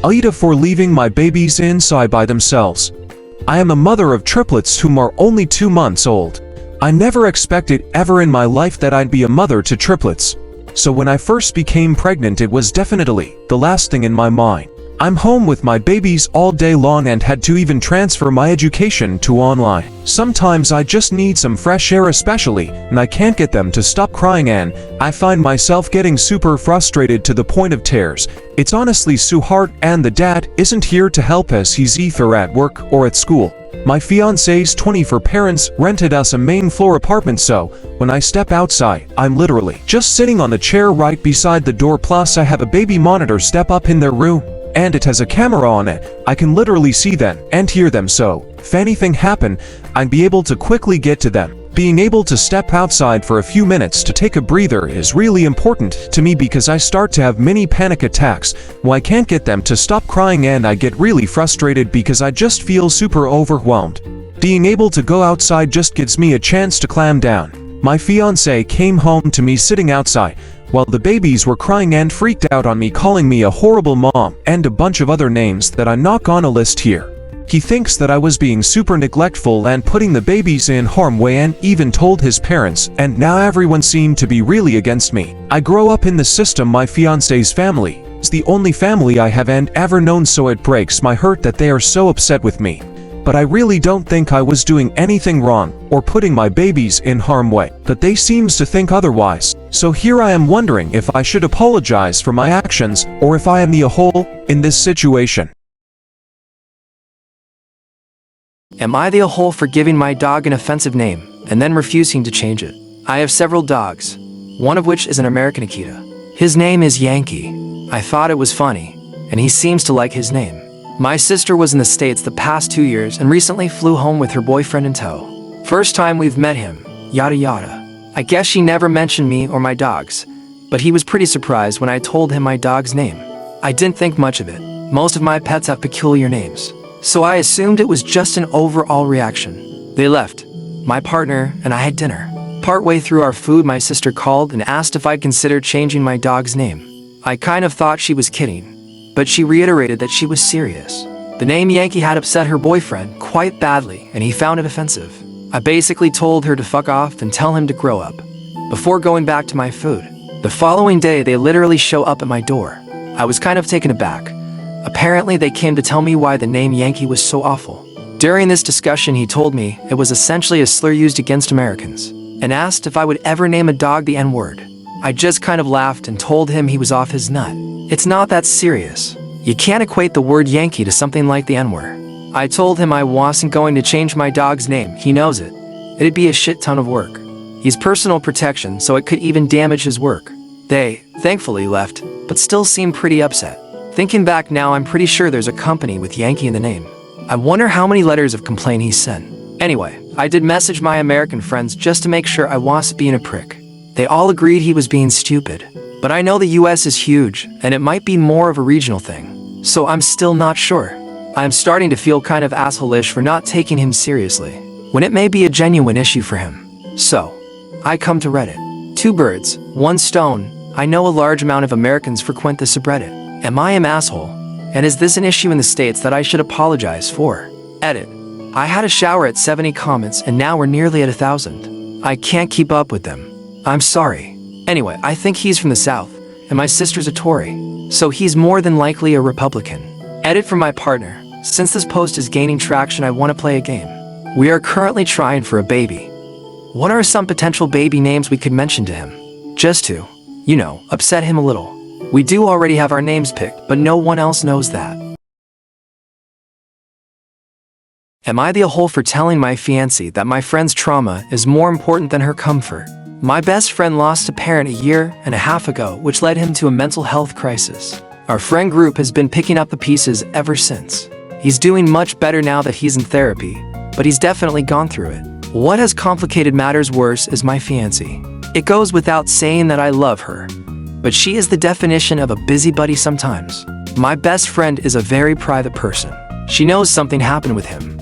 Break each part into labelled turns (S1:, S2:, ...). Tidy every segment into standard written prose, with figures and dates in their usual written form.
S1: AITA for leaving my babies inside by themselves. I am a mother of triplets whom are only 2 months old. I never expected ever in my life that I'd be a mother to triplets. So when I first became pregnant, it was definitely the last thing in my mind. I'm home with my babies all day long and had to even transfer my education to online. Sometimes I just need some fresh air especially, and I can't get them to stop crying and I find myself getting super frustrated to the point of tears. It's honestly so hard and the dad isn't here to help us. He's either at work or at school. My fiancé's 24 parents rented us a main floor apartment, so when I step outside, I'm literally just sitting on the chair right beside the door, plus I have a baby monitor step up in their room. And it has a camera on it. I can literally see them and hear them, so if anything happened, I'd be able to quickly get to them. Being able to step outside for a few minutes to take a breather is really important to me because I start to have mini panic attacks when I can't get them to stop crying, and I get really frustrated because I just feel super overwhelmed. Being able to go outside just gives me a chance to calm down. My fiancé came home to me sitting outside while the babies were crying and freaked out on me, calling me a horrible mom and a bunch of other names that I'm not gonna list here. He thinks that I was being super neglectful and putting the babies in harm's way, and even told his parents, and now everyone seemed to be really against me. I grow up in the system. My fiancé's family is the only family I have and ever known, so it breaks my heart that they are so upset with me. But I really don't think I was doing anything wrong or putting my babies in harm's way, but they seems to think otherwise. So here I am wondering if I should apologize for my actions or if I am the a-hole in this situation.
S2: Am I the a-hole for giving my dog an offensive name and then refusing to change it? I have several dogs, one of which is an American Akita. His name is Yankee. I thought it was funny, and he seems to like his name. My sister was in the States the past 2 years and recently flew home with her boyfriend in tow. First time we've met him, yada yada. I guess she never mentioned me or my dogs, but he was pretty surprised when I told him my dog's name. I didn't think much of it. Most of my pets have peculiar names, so I assumed it was just an overall reaction. They left. My partner and I had dinner. Partway through our food, my sister called and asked if I'd consider changing my dog's name. I kind of thought she was kidding, but she reiterated that she was serious. The name Yankee had upset her boyfriend quite badly, and he found it offensive. I basically told her to fuck off and tell him to grow up, before going back to my food. The following day, they literally show up at my door. I was kind of taken aback. Apparently, they came to tell me why the name Yankee was so awful. During this discussion, he told me it was essentially a slur used against Americans, and asked if I would ever name a dog the N-word. I just kind of laughed and told him he was off his nut. It's not that serious. You can't equate the word Yankee to something like the N-word. I told him I wasn't going to change my dog's name. He knows it. It'd be a shit ton of work. He's personal protection, so it could even damage his work. They, thankfully, left, but still seemed pretty upset. Thinking back now, I'm pretty sure there's a company with Yankee in the name. I wonder how many letters of complaint he sent. Anyway, I did message my American friends just to make sure I wasn't being a prick. They all agreed he was being stupid. But I know the US is huge, and it might be more of a regional thing. So I'm still not sure. I'm starting to feel kind of asshole-ish for not taking him seriously, when it may be a genuine issue for him. So, I come to Reddit. 2 birds, 1 stone. I know a large amount of Americans frequent this subreddit. Am I an asshole? And is this an issue in the States that I should apologize for? Edit. I had a shower at 70 comments and now we're nearly at 1,000. I can't keep up with them. I'm sorry. Anyway, I think he's from the South, and my sister's a Tory, so he's more than likely a Republican. Edit from my partner. Since this post is gaining traction, I want to play a game. We are currently trying for a baby. What are some potential baby names we could mention to him? Just to, upset him a little. We do already have our names picked, but no one else knows that. Am I the a-hole for telling my fiancée that my friend's trauma is more important than her comfort? My best friend lost a parent a year and a half ago, which led him to a mental health crisis. Our friend group has been picking up the pieces ever since. He's doing much better now that he's in therapy, but he's definitely gone through it. What has complicated matters worse is my fiancée. It goes without saying that I love her, but she is the definition of a busybody sometimes. My best friend is a very private person. She knows something happened with him,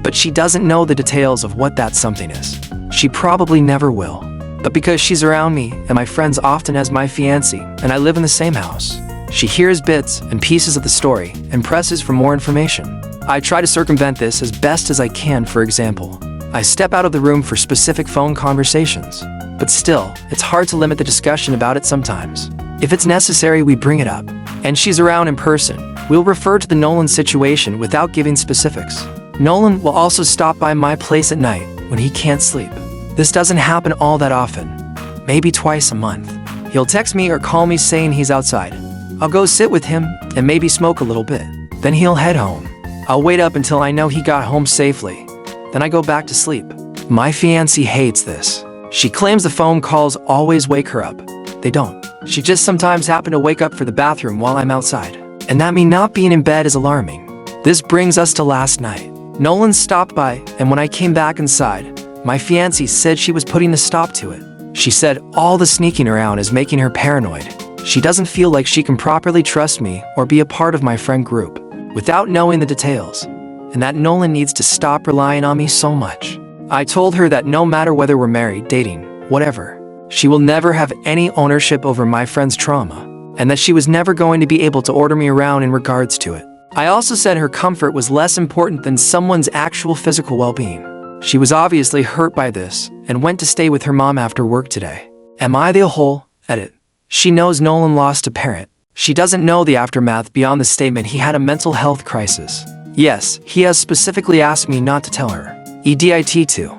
S2: but she doesn't know the details of what that something is. She probably never will. But because she's around me and my friends often as my fiancée, and I live in the same house, She hears bits and pieces of the story and presses for more information. I try to circumvent this as best as I can. For example, I step out of the room for specific phone conversations. But still, it's hard to limit the discussion about it sometimes. If it's necessary, we bring it up. And she's around in person, we'll refer to the Nolan situation without giving specifics. Nolan will also stop by my place at night when he can't sleep. This doesn't happen all that often, maybe twice a month. He'll text me or call me saying he's outside. I'll go sit with him and maybe smoke a little bit. Then he'll head home. I'll wait up until I know he got home safely. Then I go back to sleep. My fiancée hates this. She claims the phone calls always wake her up. They don't. She just sometimes happen to wake up for the bathroom while I'm outside. And that me not being in bed is alarming. This brings us to last night. Nolan stopped by, and when I came back inside, my fiancée said she was putting a stop to it. She said all the sneaking around is making her paranoid. She doesn't feel like she can properly trust me or be a part of my friend group without knowing the details, and that Nolan needs to stop relying on me so much. I told her that no matter whether we're married, dating, whatever, she will never have any ownership over my friend's trauma, and that she was never going to be able to order me around in regards to it. I also said her comfort was less important than someone's actual physical well-being. She was obviously hurt by this and went to stay with her mom after work today. Am I the whole? Edit. She knows Nolan lost a parent. She doesn't know the aftermath beyond the statement he had a mental health crisis. Yes, he has specifically asked me not to tell her. EDIT too.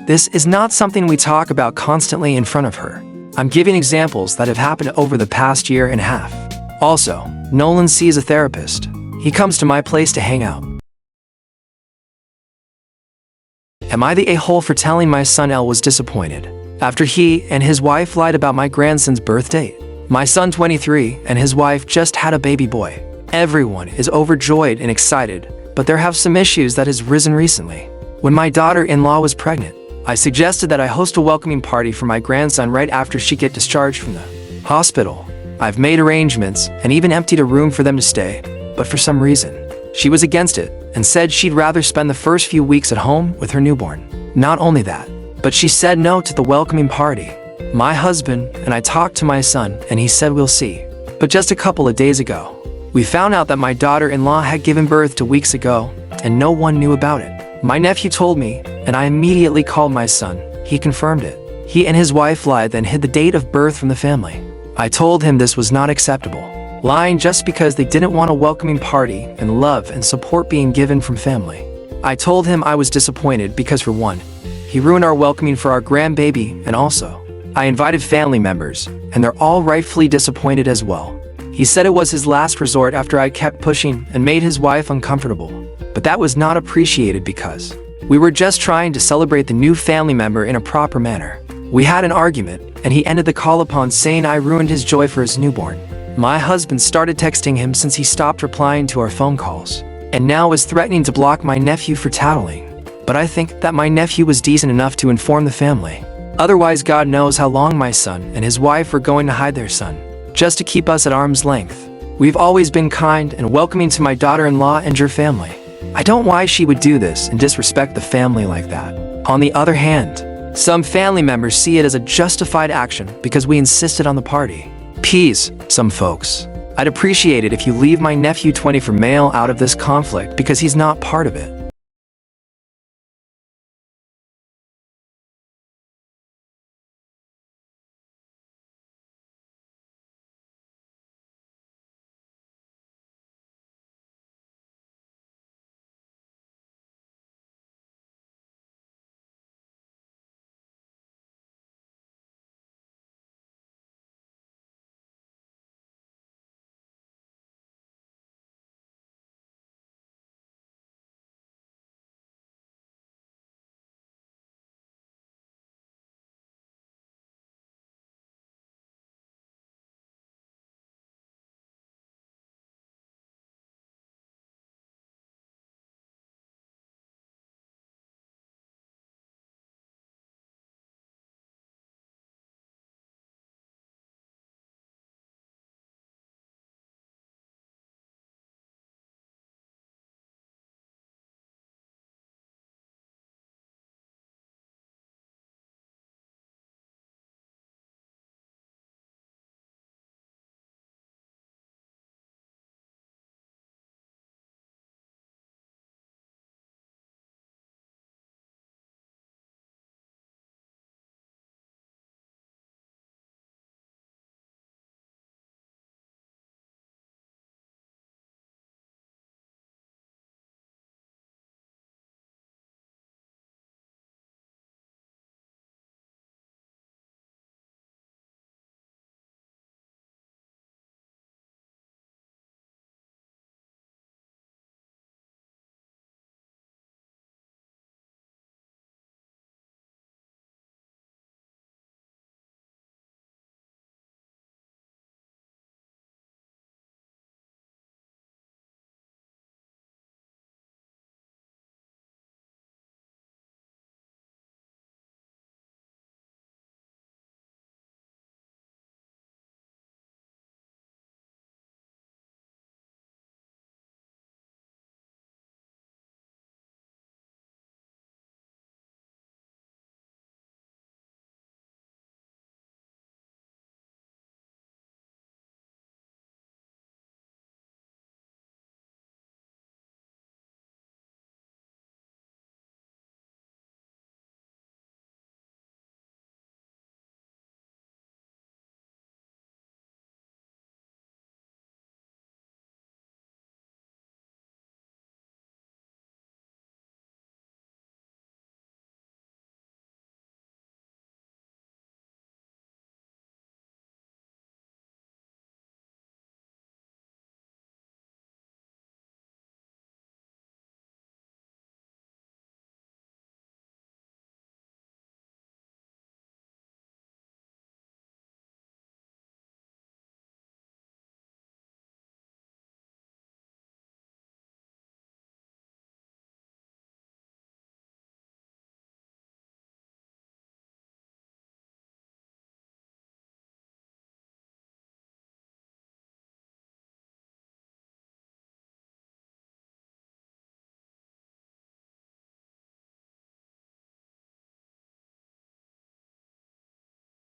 S2: This is not something we talk about constantly in front of her. I'm giving examples that have happened over the past year and a half. Also, Nolan sees a therapist. He comes to my place to hang out. Am I the a-hole for telling my son L was disappointed after he and his wife lied about my grandson's birth date? My son 23 and his wife just had a baby boy. Everyone is overjoyed and excited, but there have some issues that has risen recently. When my daughter-in-law was pregnant, I suggested that I host a welcoming party for my grandson right after she get discharged from the hospital. I've made arrangements and even emptied a room for them to stay, but for some reason, she was against it and said she'd rather spend the first few weeks at home with her newborn. Not only that, but she said no to the welcoming party. My husband and I talked to my son and he said we'll see. But just a couple of days ago, we found out that my daughter-in-law had given birth 2 weeks ago and no one knew about it. My nephew told me and I immediately called my son. He confirmed it. He and his wife lied then hid the date of birth from the family. I told him this was not acceptable. Lying just because they didn't want a welcoming party and love and support being given from family. I told him I was disappointed because for one, he ruined our welcoming for our grandbaby, and also, I invited family members, and they're all rightfully disappointed as well. He said it was his last resort after I kept pushing and made his wife uncomfortable. But that was not appreciated because we were just trying to celebrate the new family member in a proper manner. We had an argument, and he ended the call upon saying I ruined his joy for his newborn. My husband started texting him since he stopped replying to our phone calls, and now is threatening to block my nephew for tattling. But I think that my nephew was decent enough to inform the family. Otherwise, God knows how long my son and his wife were going to hide their son, just to keep us at arm's length. We've always been kind and welcoming to my daughter-in-law and your family. I don't know why she would do this and disrespect the family like that. On the other hand, some family members see it as a justified action because we insisted on the party. Peace, some folks. I'd appreciate it if you leave my nephew 24 male out of this conflict because he's not part of it.